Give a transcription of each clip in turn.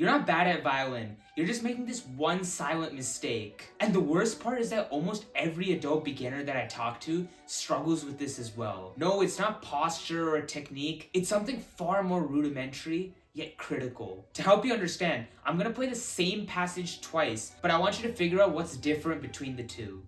You're not bad at violin. You're just making this one silent mistake. And the worst part is that almost every adult beginner that I talk to struggles with this as well. No, it's not posture or technique. It's something far more rudimentary, yet critical. To help you understand, I'm gonna play the same passage twice, but I want you to figure out what's different between the two.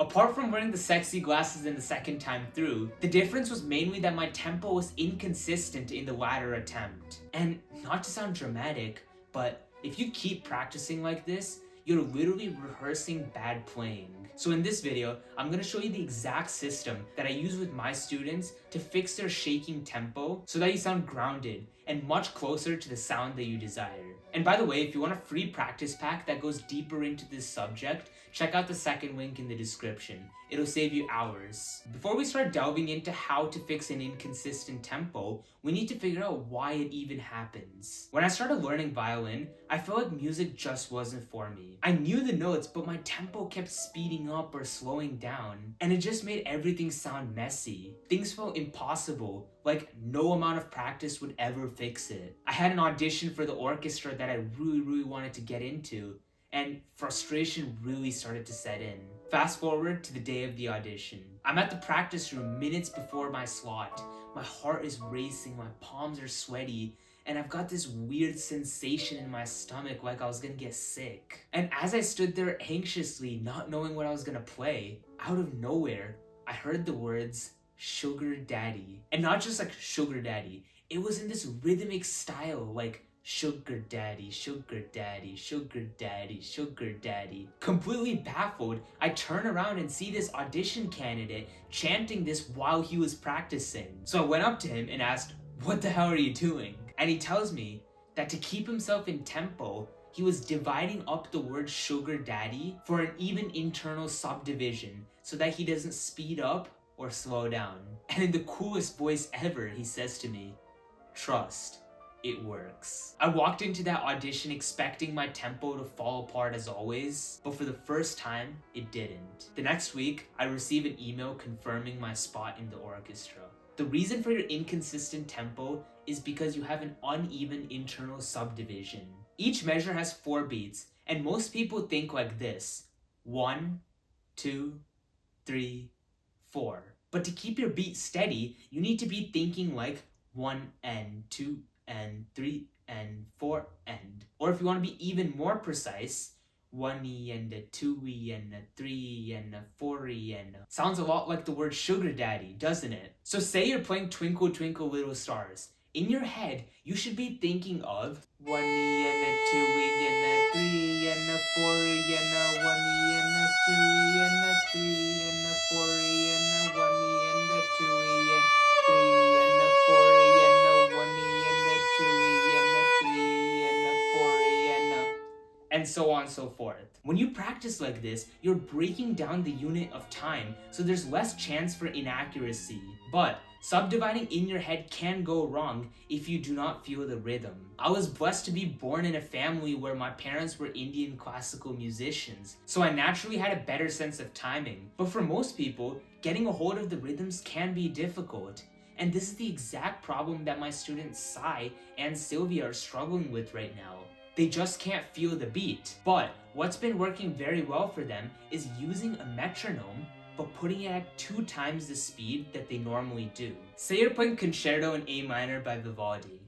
Apart from wearing the sexy glasses in the second time through, the difference was mainly that my tempo was inconsistent in the latter attempt. And not to sound dramatic, but if you keep practicing like this, you're literally rehearsing bad playing. So in this video, I'm gonna show you the exact system that I use with my students to fix their shaking tempo so that you sound grounded and much closer to the sound that you desire. And by the way, if you want a free practice pack that goes deeper into this subject, check out the second link in the description. It'll save you hours. Before we start delving into how to fix an inconsistent tempo, we need to figure out why it even happens. When I started learning violin, I felt like music just wasn't for me. I knew the notes, but my tempo kept speeding up or slowing down, and it just made everything sound messy. Things felt impossible, like no amount of practice would ever fix it. I had an audition for the orchestra that I really wanted to get into, and frustration really started to set in. Fast forward to the day of the audition. I'm at the practice room minutes before my slot. My heart is racing, my palms are sweaty, and I've got this weird sensation in my stomach like I was gonna get sick. And as I stood there anxiously, not knowing what I was gonna play, out of nowhere, I heard the words, "Sugar Daddy." And not just like Sugar Daddy, it was in this rhythmic style, like "Sugar Daddy, Sugar Daddy, Sugar Daddy, Sugar Daddy." Completely baffled, I turn around and see this audition candidate chanting this while he was practicing. So I went up to him and asked, "What the hell are you doing?" And he tells me that to keep himself in tempo, he was dividing up the word "sugar daddy" for an even internal subdivision so that he doesn't speed up or slow down. And in the coolest voice ever, he says to me, "Trust, it works." I walked into that audition expecting my tempo to fall apart as always, but for the first time, it didn't. The next week, I received an email confirming my spot in the orchestra. The reason for your inconsistent tempo is because you have an uneven internal subdivision. Each measure has 4 beats, and most people think like this: 1, 2, 3, 4. But to keep your beat steady, you need to be thinking like 1 and 2 and 3 and 4 and. Or if you want to be even more precise, 1E and a 2E and a 3E and a 4E and a. Sounds a lot like the word sugar daddy, doesn't it? So say you're playing Twinkle Twinkle Little Stars. In your head, you should be thinking of 1E and a 2E and a 3E and a 4E and a 1E and a 2E and a 3E and a 4E and a 1E and a 2E and 3E and a 4E and a 1E and a 2E and a 3E and a 4E and a. And so on and so forth. When you practice like this, you're breaking down the unit of time, so there's less chance for inaccuracy. But subdividing in your head can go wrong if you do not feel the rhythm. I was blessed to be born in a family where my parents were Indian classical musicians, so I naturally had a better sense of timing. But for most people, getting a hold of the rhythms can be difficult. And this is the exact problem that my students Sai and Sylvia are struggling with right now. They just can't feel the beat. But what's been working very well for them is using a metronome, but putting it at 2 times the speed that they normally do. Say you're playing Concerto in A minor by Vivaldi.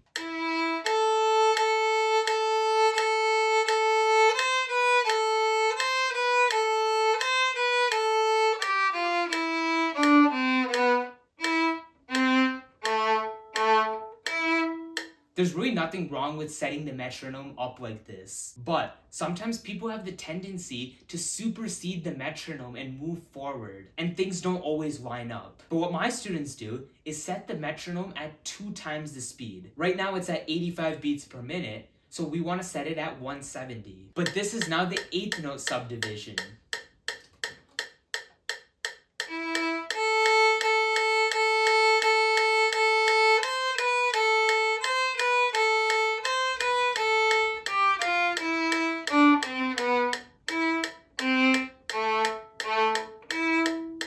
There's really nothing wrong with setting the metronome up like this, but sometimes people have the tendency to supersede the metronome and move forward, and things don't always line up. But what my students do is set the metronome at 2 times the speed. Right now it's at 85 beats per minute, so we want to set it at 170. But this is now the 8th note subdivision.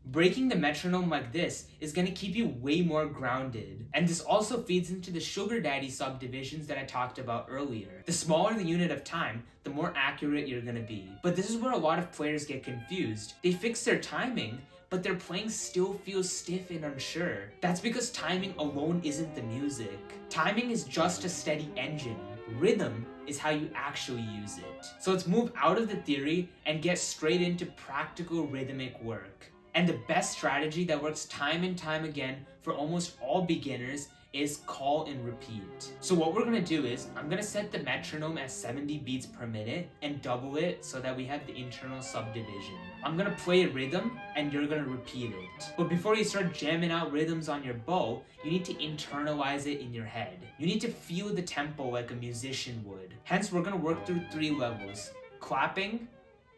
Breaking the metronome like this is going to keep you way more grounded. And this also feeds into the sugar daddy subdivisions that I talked about earlier. The smaller the unit of time, the more accurate you're going to be. But this is where a lot of players get confused. They fix their timing, but their playing still feels stiff and unsure. That's because timing alone isn't the music. Timing is just a steady engine. Rhythm is how you actually use it. So let's move out of the theory and get straight into practical rhythmic work. And the best strategy that works time and time again for almost all beginners is call and repeat. So what we're gonna do is, I'm gonna set the metronome at 70 beats per minute and double it so that we have the internal subdivision. I'm gonna play a rhythm and you're gonna repeat it. But before you start jamming out rhythms on your bow, you need to internalize it in your head. You need to feel the tempo like a musician would. Hence, we're gonna work through 3 levels: clapping,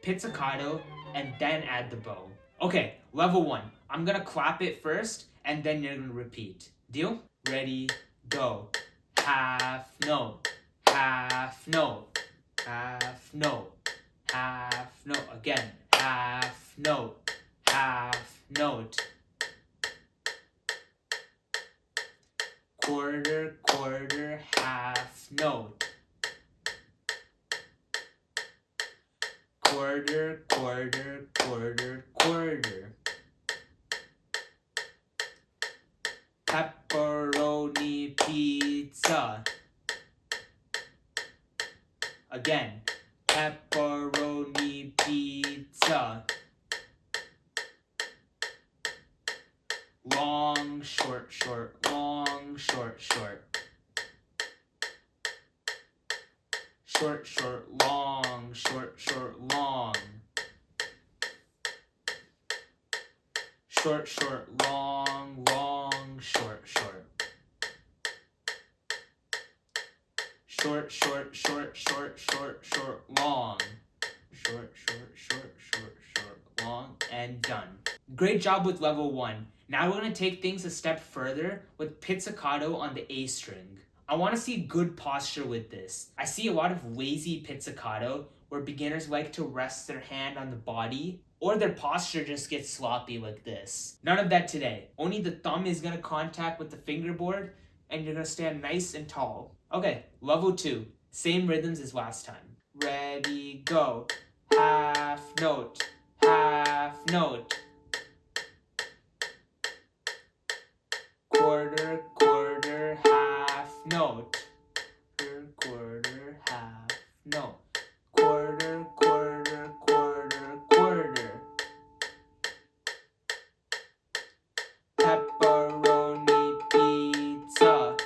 pizzicato, and then add the bow. Okay, level 1. I'm gonna clap it first and then you're gonna repeat. Deal? Ready, go. Half note, half note, half note, half note. Again, half note, half note. Quarter, quarter, half note. Quarter, quarter, quarter, quarter. Pepperoni pizza. Again, pepperoni pizza. Long, short, short, long, short, short. Short, short, long, short, short, long. Short, short, long, long, short, short. Short, short, short, short, short, short, long. Short, short, short, short, short, long, and done. Great job with level 1. Now we're going to take things a step further with pizzicato on the A string. I want to see good posture with this. I see a lot of lazy pizzicato where beginners like to rest their hand on the body, or their posture just gets sloppy like this. None of that today. Only the thumb is going to contact with the fingerboard and you're going to stand nice and tall. Okay, level 2. Same rhythms as last time. Ready, go. Half note, half note. Quarter, quarter, half note. Quarter, quarter, half note. Quarter, quarter, quarter, quarter. Pepperoni pizza.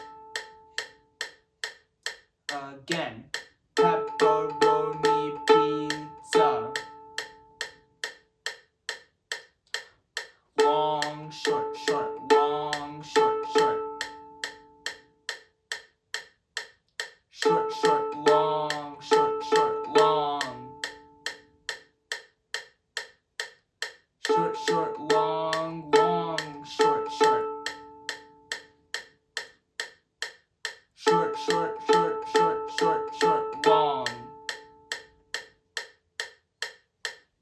Again. Pepperoni pizza. Long, short, short, long, short, short. Short, short, long, short, short, long. Short, short, long, long, short, short. Short, short, short, short, short, short, long.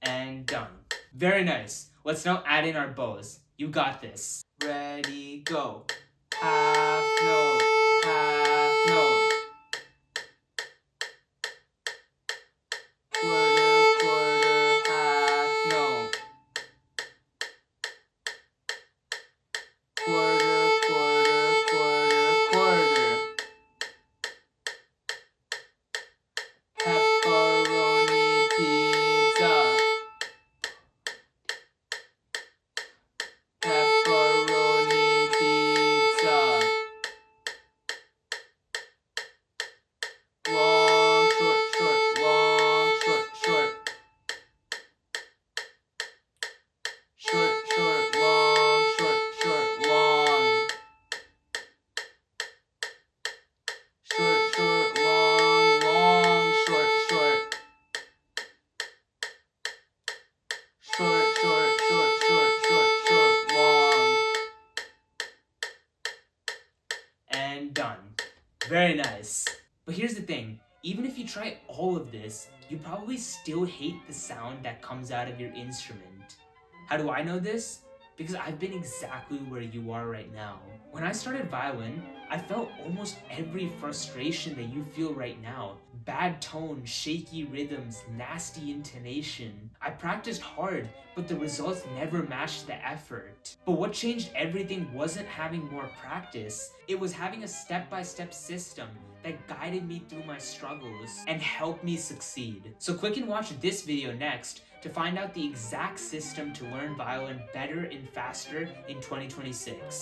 And done. Very nice. Let's now add in our bows. You got this. Ready, go. Half note, half note. Quarter, quarter, half note. Quarter, quarter, quarter, quarter. Pepperoni pizza. Pepperoni pizza. Long, short, short, long, short, short. Short, short, long, short, short, long. Short, short, long, long, short, short. Short, short, short, short, short, short, long. And done. Very nice. But here's the thing, even if you try all of this, you probably still hate the sound that comes out of your instrument. How do I know this? because I've been exactly where you are right now. When I started violin, I felt almost every frustration that you feel right now. Bad tone, shaky rhythms, nasty intonation. I practiced hard, but the results never matched the effort. But what changed everything wasn't having more practice, it was having a step-by-step system that guided me through my struggles and helped me succeed. So click and watch this video next to find out the exact system to learn violin better and faster in 2026.